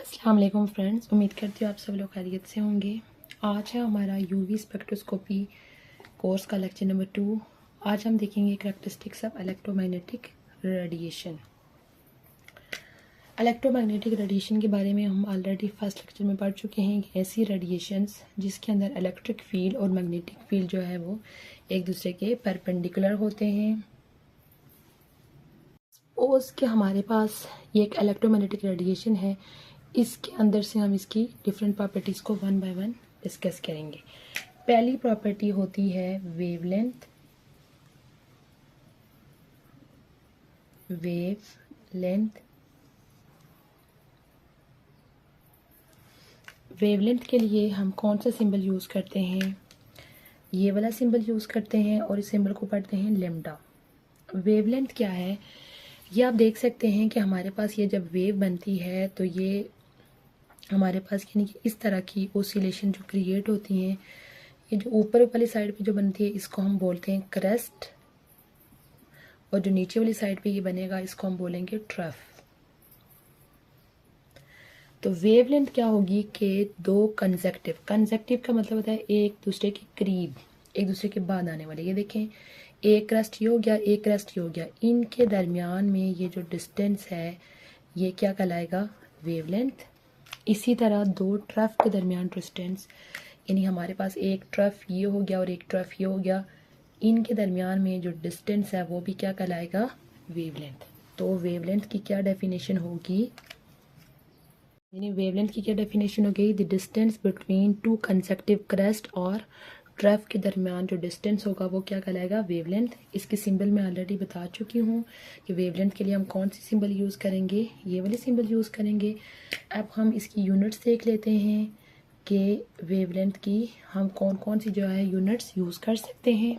अस्सलाम वालेकुम फ्रेंड्स, उम्मीद करती हूँ आप सब लोग खैरियत से होंगे। आज है हमारा यूवी स्पेक्ट्रोस्कोपी कोर्स का लेक्चर नंबर 2। आज हम देखेंगे characteristics of electromagnetic radiation. Electromagnetic radiation के बारे में हम ऑलरेडी फर्स्ट लेक्चर में पढ़ चुके हैं कि ऐसी रेडिएशंस जिसके अंदर इलेक्ट्रिक फील्ड और मैग्नेटिक फील्ड जो है वो एक दूसरे के परपेंडिकुलर होते हैं। सपोज कि हमारे पास ये एक इलेक्ट्रोमैग्नेटिक रेडिएशन है, इसके अंदर से हम इसकी डिफरेंट प्रॉपर्टीज़ को वन बाय वन डिस्कस करेंगे। पहली प्रॉपर्टी होती है वेवलेंथ। वेवलेंथ के लिए हम कौन सा सिंबल यूज़ करते हैं? ये वाला सिंबल यूज़ करते हैं और इस सिंबल को पढ़ते हैं लैम्डा। वेवलेंथ क्या है? ये आप देख सकते हैं कि हमारे पास ये जब वेव बनती है तो ये हमारे पास यानी कि इस तरह की ओसिलेशन जो क्रिएट होती हैं, ये जो ऊपर वाली साइड पे जो बनती है इसको हम बोलते हैं क्रेस्ट, और जो नीचे वाली साइड पे ये बनेगा इसको हम बोलेंगे ट्रफ। तो वेवलेंथ क्या होगी कि दो कंसेक्टिव का मतलब होता है एक दूसरे के करीब, एक दूसरे के बाद आने वाले। ये देखें, एक क्रस्ट ये हो गया, एक क्रस्ट ये हो गया, इनके दरमियान में ये जो डिस्टेंस है ये क्या कहलाएगा? वेवलेंथ। इसी तरह दो ट्रफ के दरमियान डिस्टेंस, यानी हमारे पास एक ट्रफ ये हो गया और एक ट्रफ ये हो गया, इनके दरमियान में जो डिस्टेंस है वो भी क्या कहलाएगा? वेवलेंथ। तो वेवलेंथ की क्या डेफिनेशन होगी? यानी वेवलेंथ की क्या डेफिनेशन हो गई? The distance between two consecutive crest और ट्रफ के दरमियान जो डिस्टेंस होगा वो क्या कहलाएगा? वेवलेंथ। इसकी सिंबल मैं ऑलरेडी बता चुकी हूँ कि वेवलेंथ के लिए हम कौन सी सिंबल यूज़ करेंगे? ये वाली सिंबल यूज़ करेंगे। अब हम इसकी यूनिट्स देख लेते हैं कि वेवलेंथ की हम कौन कौन सी जो है यूनिट्स यूज़ कर सकते हैं।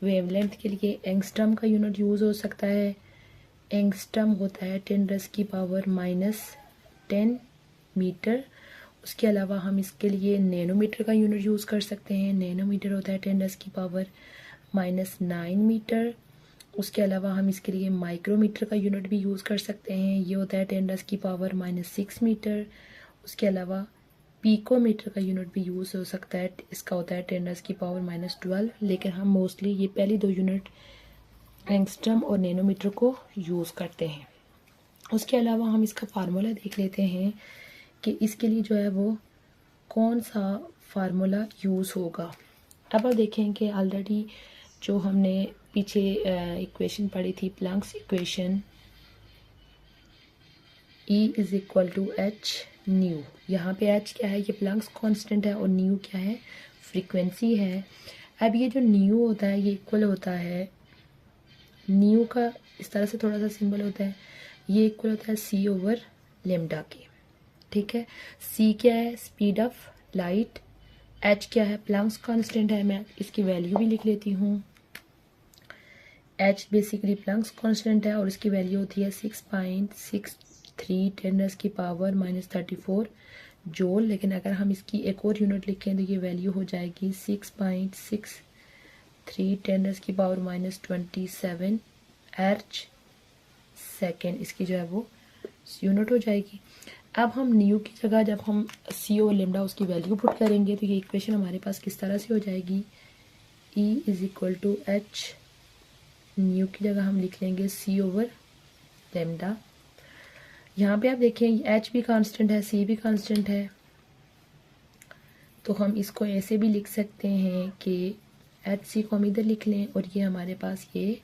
वेवलेंथ के लिए एंगस्ट्रम का यूनिट यूज़ हो सकता है। एंगस्ट्रम होता है 10⁻⁻10 मीटर। उसके अलावा हम इसके लिए नैनोमीटर का यूनिट यूज़ कर सकते हैं। नैनोमीटर होता है 10⁻⁹ मीटर। उसके अलावा हम इसके लिए माइक्रोमीटर का यूनिट भी यूज़ कर सकते हैं, ये होता है 10⁻⁻6 मीटर। उसके अलावा पीकोमीटर का यूनिट भी यूज़ हो सकता है, इसका होता है 10⁻⁻12। लेकिन हम मोस्टली ये पहली दो यूनिट एंगस्ट्रम और नैनोमीटर को यूज़ करते हैं। उसके अलावा हम इसका फार्मूला देख लेते हैं कि इसके लिए जो है वो कौन सा फार्मूला यूज़ होगा। अब आप देखें कि ऑलरेडी जो हमने पीछे इक्वेशन पढ़ी थी, Planck's equation, E = h nu. यहाँ पे h क्या है? ये प्लैंक्स कांस्टेंट है और न्यू क्या है? फ्रीक्वेंसी है। अब ये जो न्यू होता है ये इक्वल होता है, न्यू का इस तरह से थोड़ा सा सिंबल होता है, ये इक्वल होता है c/λ के। ठीक है, c क्या है? Speed of light. h क्या है? प्लैंक्स कांस्टेंट है। मैं इसकी वैल्यू भी लिख लेती हूँ। h बेसिकली प्लैंक्स कांस्टेंट है और इसकी वैल्यू होती है 6.63 10⁻⁻34 जूल। लेकिन अगर हम इसकी एक और यूनिट लिखें तो ये वैल्यू हो जाएगी 6.63 10⁻⁻27 अर्च सेकेंड। इसकी जो है वो यूनिट हो जाएगी। अब हम न्यू की जगह जब हम c और लैम्डा उसकी वैल्यू पुट करेंगे तो ये इक्वेशन हमारे पास किस तरह से हो जाएगी? E = h न्यू की जगह हम लिख लेंगे c/λ। यहाँ पे आप देखें h भी कांस्टेंट है, c भी कांस्टेंट है, तो हम इसको ऐसे भी लिख सकते हैं कि hc को हम इधर लिख लें और ये हमारे पास ये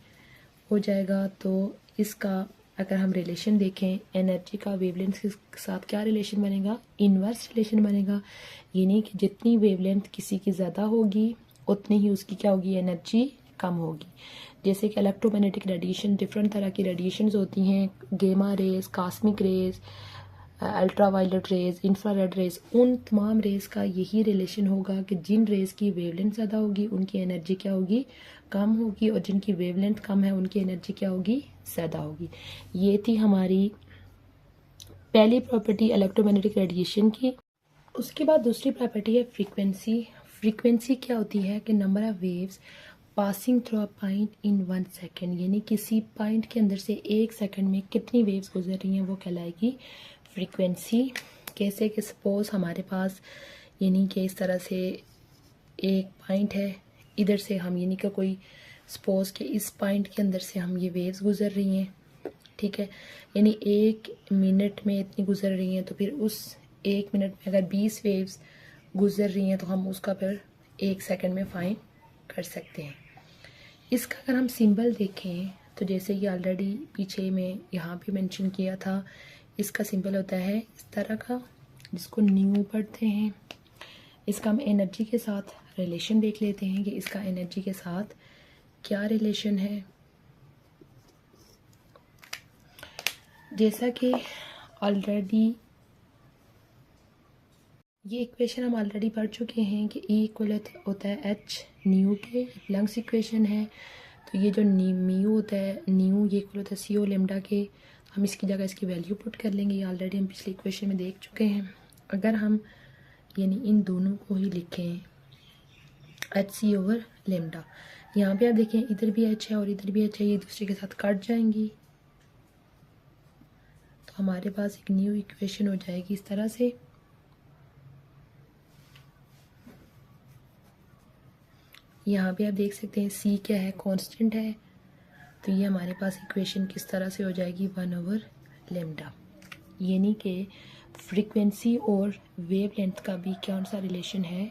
हो जाएगा। तो इसका अगर हम रिलेशन देखें एनर्जी का वेवलेंथ के साथ, क्या रिलेशन बनेगा? इनवर्स रिलेशन बनेगा। यानी कि जितनी वेवलेंथ किसी की ज़्यादा होगी उतनी ही उसकी क्या होगी? एनर्जी कम होगी। जैसे कि इलेक्ट्रोमैग्नेटिक रेडिएशन, डिफरेंट तरह की रेडिएशंस होती हैं, gamma rays, cosmic rays, ultraviolet rays, infrared rays, उन तमाम रेज का यही रिलेशन होगा कि जिन रेज की वेवलेंथ ज़्यादा होगी उनकी एनर्जी क्या होगी? कम होगी, और जिनकी वेवलेंथ कम है उनकी एनर्जी क्या होगी? ज़्यादा होगी। ये थी हमारी पहली प्रॉपर्टी इलेक्ट्रोमैग्नेटिक रेडिएशन की। उसके बाद दूसरी प्रॉपर्टी है फ्रीक्वेंसी। फ्रीक्वेंसी क्या होती है कि number of waves passing through a point in 1 second, यानी किसी पॉइंट के अंदर से 1 सेकेंड में कितनी वेव्स गुजर रही हैं वो कहलाएगी फ्रीक्वेंसी। कैसे कि सपोज़ हमारे पास यानी कि इस तरह से एक पॉइंट है, इधर से हम यानी कि कोई सपोज़ कि इस पॉइंट के अंदर से हम ये वेव्स गुज़र रही हैं, ठीक है, यानी 1 मिनट में इतनी गुज़र रही हैं, तो फिर उस 1 मिनट में अगर 20 वेव्स गुज़र रही हैं तो हम उसका फिर 1 सेकंड में फाइंड कर सकते हैं। इसका अगर हम सिंबल देखें तो जैसे ये ऑलरेडी पीछे में यहाँ पे मेंशन किया था, इसका सिंबल होता है इस तरह का, जिसको न्यू पढ़ते हैं। इसका हम एनर्जी के साथ रिलेशन देख लेते हैं कि इसका एनर्जी के साथ क्या रिलेशन है। जैसा कि ऑलरेडी ये इक्वेशन हम ऑलरेडी पढ़ चुके हैं कि E इक्वल होता है H न्यू के, लंग्स इक्वेशन है। तो ये जो म्यू होता है, न्यू ये इक्वल होता है CO लेमडा के, हम इसकी जगह इसकी वैल्यू पुट कर लेंगे। ये ऑलरेडी हम पिछले इक्वेशन में देख चुके हैं। अगर हम यानी इन दोनों को ही लिखें HC ओवर लेमडा, यहाँ पे आप देखें इधर भी H है और इधर भी H है, ये दूसरे के साथ कट जाएंगी, तो हमारे पास एक न्यू इक्वेशन हो जाएगी इस तरह से। यहाँ पे आप देख सकते हैं C क्या है, कांस्टेंट है, तो ये हमारे पास इक्वेशन किस तरह से हो जाएगी 1 ओवर लेमडा। यानी कि फ्रीक्वेंसी और वेवलेंथ का भी कौन सा रिलेशन है,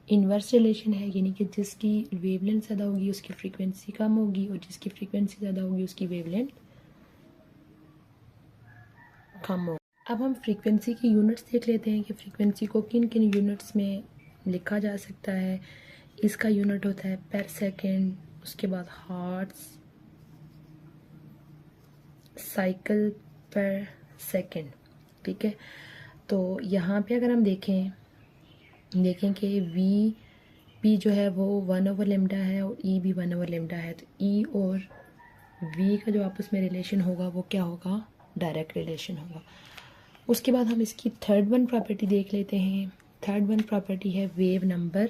इन्वर्स रिलेशन है, यानी कि जिसकी वेवलेंथ ज़्यादा होगी उसकी फ्रीक्वेंसी कम होगी और जिसकी फ्रीक्वेंसी ज़्यादा होगी उसकी वेवलेंथ कम होगी। अब हम फ्रीक्वेंसी की यूनिट्स देख लेते हैं कि फ्रीक्वेंसी को किन किन यूनिट्स में लिखा जा सकता है। इसका यूनिट होता है पर सेकेंड, उसके बाद हर्ट्ज़, साइकिल पर सेकेंड, ठीक है। तो यहाँ पे अगर हम देखें कि V जो है वो 1 ओवर लेमडा है और E भी 1 ओवर लेमडा है, तो E और V का जो आपस में रिलेशन होगा वो क्या होगा, डायरेक्ट रिलेशन होगा। उसके बाद हम इसकी थर्ड वन प्रॉपर्टी देख लेते हैं। थर्ड वन प्रॉपर्टी है वेव नंबर।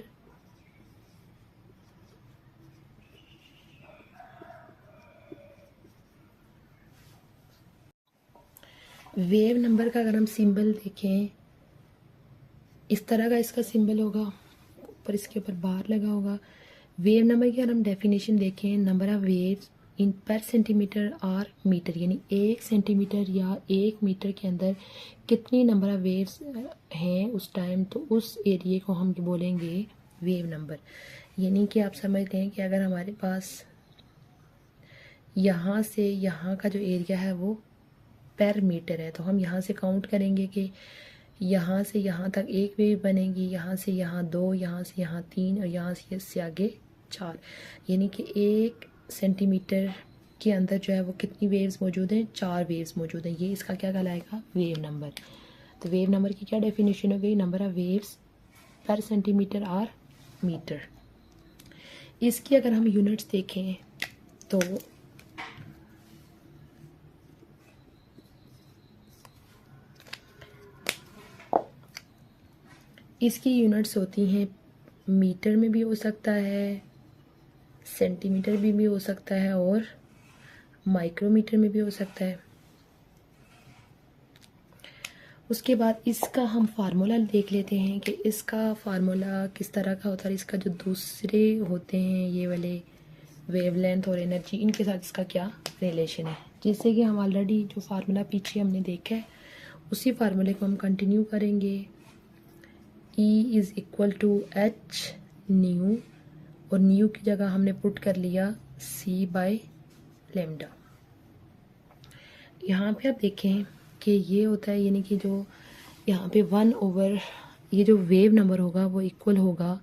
वेव नंबर का अगर हम सिंबल देखें, इस तरह का इसका सिंबल होगा, ऊपर इसके ऊपर बार लगा होगा। वेव नंबर की अगर हम डेफिनेशन देखें, नंबर ऑफ वेव्स इन पर सेंटीमीटर और मीटर, यानी 1 सेंटीमीटर या 1 मीटर के अंदर कितनी नंबर ऑफ वेव्स हैं उस टाइम, तो उस एरिए को हम बोलेंगे वेव नंबर। यानी कि आप समझते हैं कि अगर हमारे पास यहाँ से यहाँ का जो एरिया है वो पर मीटर है, तो हम यहाँ से काउंट करेंगे कि यहाँ से यहाँ तक 1 वेव बनेगी, यहाँ से यहाँ 2, यहाँ से यहाँ 3 और यहाँ से इससे आगे 4, यानी कि 1 सेंटीमीटर के अंदर जो है वो कितनी वेव्स मौजूद हैं, 4 वेव्स मौजूद हैं। ये इसका क्या कहलाएगा, वेव नंबर। तो वेव नंबर की क्या डेफिनेशन हो गई, नंबर ऑफ वेव्स पर सेंटीमीटर और मीटर। इसकी अगर हम यूनिट्स देखें तो इसकी यूनिट्स होती हैं, मीटर में भी हो सकता है, सेंटीमीटर भी हो सकता है और माइक्रोमीटर में भी हो सकता है। उसके बाद इसका हम फार्मूला देख लेते हैं कि इसका फार्मूला किस तरह का होता है। इसका जो दूसरे होते हैं ये वाले वेवलेंथ और एनर्जी, इनके साथ इसका क्या रिलेशन है। जैसे कि हम ऑलरेडी जो फार्मूला पीछे हमने देखा है उसी फार्मूले को हम कंटिन्यू करेंगे। E is equal to H nu, और न्यू की जगह हमने पुट कर लिया C बाय लेमडा। यहाँ पे आप देखें कि ये होता है, यानी कि जो यहाँ पे 1 ओवर ये जो वेव नंबर होगा वो इक्वल होगा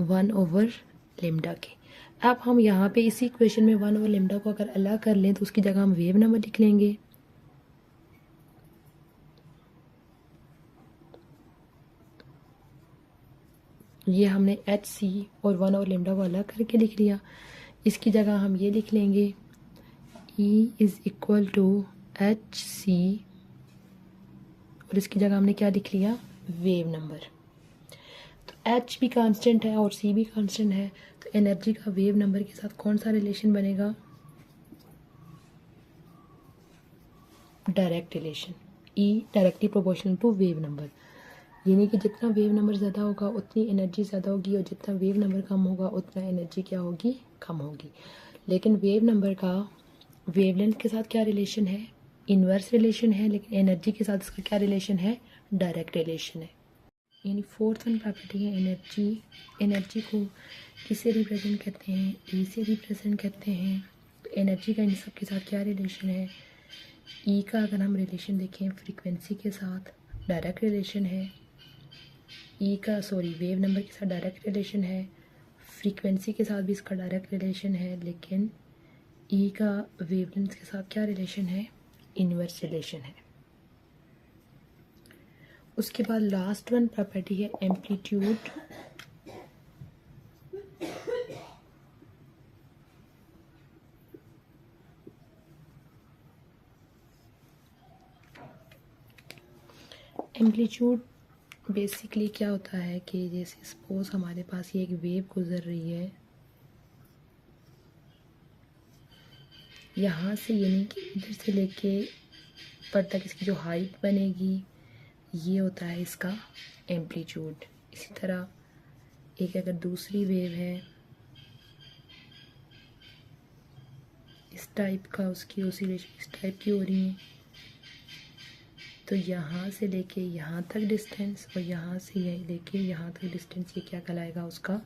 1 ओवर लेमडा के। अब हम यहाँ पे इसी इक्वेशन में 1 ओवर लेमडा को अगर अलग कर लें तो उसकी जगह हम वेव नंबर लिख लेंगे। ये हमने HC और 1 ओवर लेमडा को अलग करके लिख लिया। इसकी जगह हम ये लिख लेंगे E is equal to HC, और इसकी जगह हमने क्या लिख लिया, वेव नंबर। तो H भी कांस्टेंट है और C भी कांस्टेंट है, तो एनर्जी का वेव नंबर के साथ कौन सा रिलेशन बनेगा, direct relation. E directly proportional to wave number, यानी कि जितना वेव नंबर ज़्यादा होगा उतनी एनर्जी ज़्यादा होगी, और जितना वेव नंबर कम होगा उतना एनर्जी क्या होगी, कम होगी। लेकिन वेव नंबर का वेवलेंथ के साथ क्या रिलेशन है, इन्वर्स रिलेशन है, लेकिन एनर्जी के साथ इसका क्या रिलेशन है, डायरेक्ट रिलेशन है। यानी फोर्थ वन प्रॉपर्टी है एनर्जी। एनर्जी को किससे रिप्रेजेंट करते हैं, ई से रिप्रेजेंट करते हैं। तो एनर्जी का इन सब के साथ क्या रिलेशन है, ई का अगर हम रिलेशन देखें फ्रीक्वेंसी के साथ डायरेक्ट रिलेशन है, वेव नंबर के साथ डायरेक्ट रिलेशन है, फ्रीक्वेंसी के साथ भी इसका डायरेक्ट रिलेशन है, लेकिन ई का वेवलेंथ के साथ क्या रिलेशन है, इनवर्स रिलेशन है। उसके बाद लास्ट वन प्रॉपर्टी है एम्पलीट्यूड। एम्पलीट्यूड बेसिकली क्या होता है कि जैसे सपोज हमारे पास ये एक वेव गुजर रही है यहाँ से, यानी कि इधर से लेके पर तक इसकी जो हाइट बनेगी ये होता है इसका एम्पलीट्यूड। इसी तरह एक अगर दूसरी वेव है इस टाइप का, उसकी ओसिलेशन इस टाइप की हो रही है, तो यहाँ से लेके यहाँ तक डिस्टेंस और यहाँ से लेके यहाँ तक डिस्टेंस, ये क्या कहलाएगा, उसका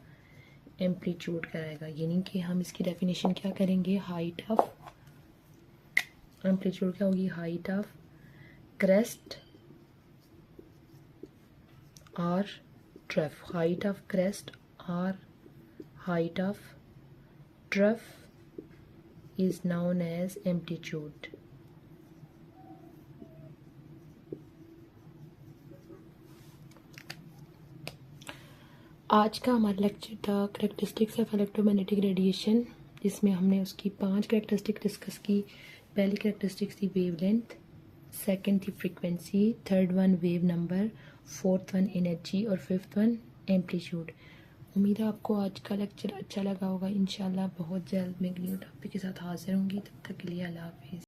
एम्पलीट्यूड कहलाएगा। यानी कि हम इसकी डेफिनेशन क्या करेंगे, हाइट ऑफ एम्पलीट्यूड क्या होगी, हाइट ऑफ क्रेस्ट और ट्रफ। हाइट ऑफ क्रेस्ट और height of trough is known as amplitude। आज का हमारा लेक्चर था करेक्टरिस्टिक्स ऑफ इलेक्ट्रोमैग्नेटिक रेडिएशन, जिसमें हमने उसकी 5 करेक्टरिस्टिक डिस्कस की। पहली करेक्टरिस्टिक्स थी वेवलेंथ, सेकंड थी frequency, third one wave number, fourth one energy और फिफ्थ वन एम्पलीट्यूड। उम्मीद है आपको आज का लेक्चर अच्छा लगा होगा। इंशाल्लाह बहुत जल्द मैं एक न्यू टॉपिक के साथ हाजिर होंगी। तब तक के लिए अल्लाह हाफिज़।